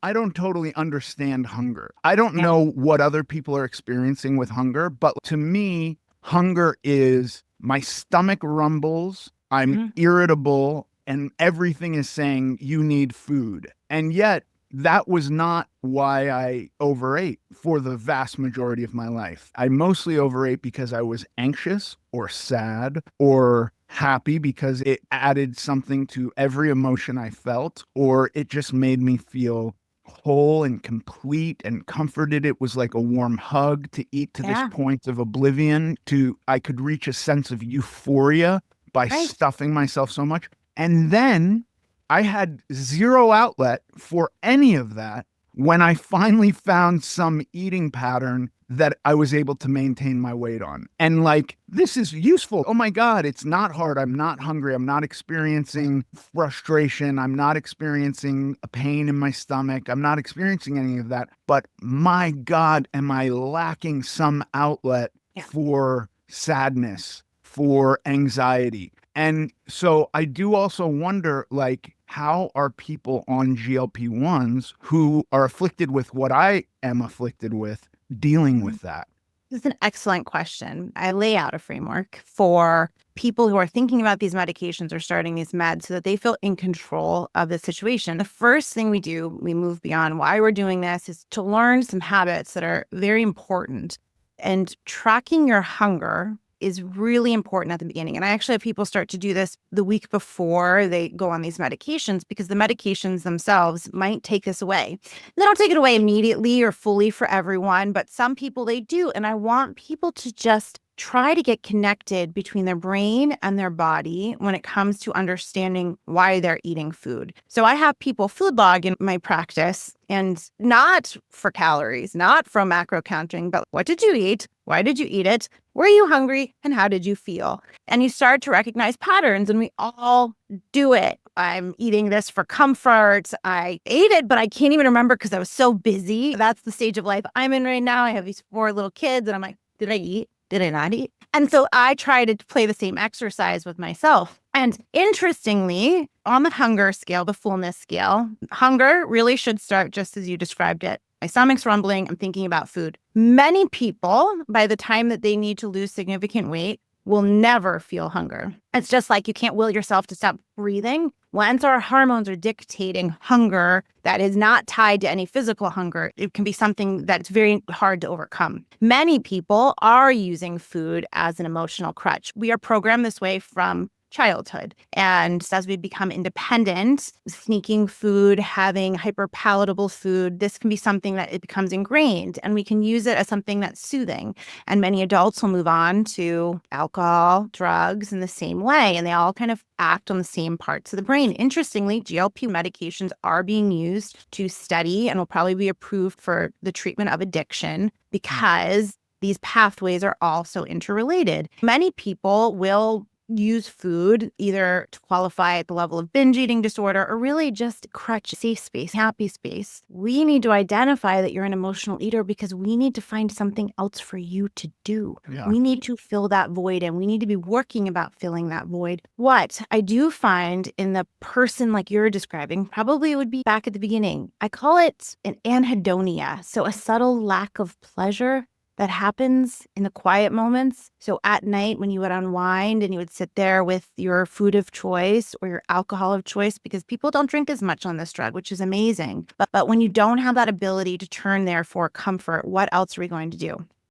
I don't totally understand hunger. I don't know what other people are experiencing with hunger, but to me, hunger is my stomach rumbles, I'm Mhm. irritable, and everything is saying you need food. And yet, that was not why I overate for the vast majority of my life. I mostly overate because I was anxious or sad or happy because it added something to every emotion I felt, or it just made me feel whole and complete and comforted. It was like a warm hug to eat to this Yeah. point of oblivion to I could reach a sense of euphoria by Right. stuffing myself so much. And then I had zero outlet for any of that when I finally found some eating pattern that I was able to maintain my weight on. And like, this is useful. Oh my God, it's not hard. I'm not hungry. I'm not experiencing frustration. I'm not experiencing a pain in my stomach. I'm not experiencing any of that. But my God, am I lacking some outlet Yeah. for sadness, for anxiety? And so I do also wonder, like, how are people on GLP-1s who are afflicted with what I am afflicted with dealing Mhm. with that? This is an excellent question. I lay out a framework for people who are thinking about these medications or starting these meds so that they feel in control of the situation. The first thing we do, we move beyond why we're doing this, is to learn some habits that are very important. And tracking your hunger is really important at the beginning. And I actually have people start to do this the week before they go on these medications because the medications themselves might take this away. They don't take it away immediately or fully for everyone, but some people they do. And I want people to just try to get connected between their brain and their body when it comes to understanding why they're eating food. So I have people food log in my practice, and not for calories, not from macro counting, but what did you eat? Why did you eat it? Were you hungry? And how did you feel? And you start to recognize patterns, and we all do it. I'm eating this for comfort. I ate it, but I can't even remember because I was so busy. That's the stage of life I'm in right now. I have these 4 little kids, and I'm like, did I eat? Did I not eat? And so I try to play the same exercise with myself. And interestingly, on the hunger scale, the fullness scale, hunger really should start just as you described it. My stomach's rumbling. I'm thinking about food. Many people, by the time that they need to lose significant weight, will never feel hunger. It's just like you can't will yourself to stop breathing. Once our hormones are dictating hunger that is not tied to any physical hunger, it can be something that's very hard to overcome. Many people are using food as an emotional crutch. We are programmed this way from childhood. And as we become independent, sneaking food, having hyperpalatable food, this can be something that it becomes ingrained, and we can use it as something that's soothing. And many adults will move on to alcohol, drugs in the same way, and they all kind of act on the same parts of the brain. Interestingly, GLP medications are being used to study and will probably be approved for the treatment of addiction because these pathways are also interrelated. Many people will use food either to qualify at the level of binge eating disorder or really just crutch, safe space, happy space. We need to identify that you're an emotional eater because we need to find something else for you to do. Yeah. We need to fill that void, and we need to be working about filling that void. What I do find in the person like you're describing, probably it would be back at the beginning. I call it an anhedonia. So a subtle lack of pleasure that happens in the quiet moments. So at night when you would unwind and you would sit there with your food of choice or your alcohol of choice, because people don't drink as much on this drug, which is amazing. But when you don't have that ability to turn there for comfort, what else are we going to do?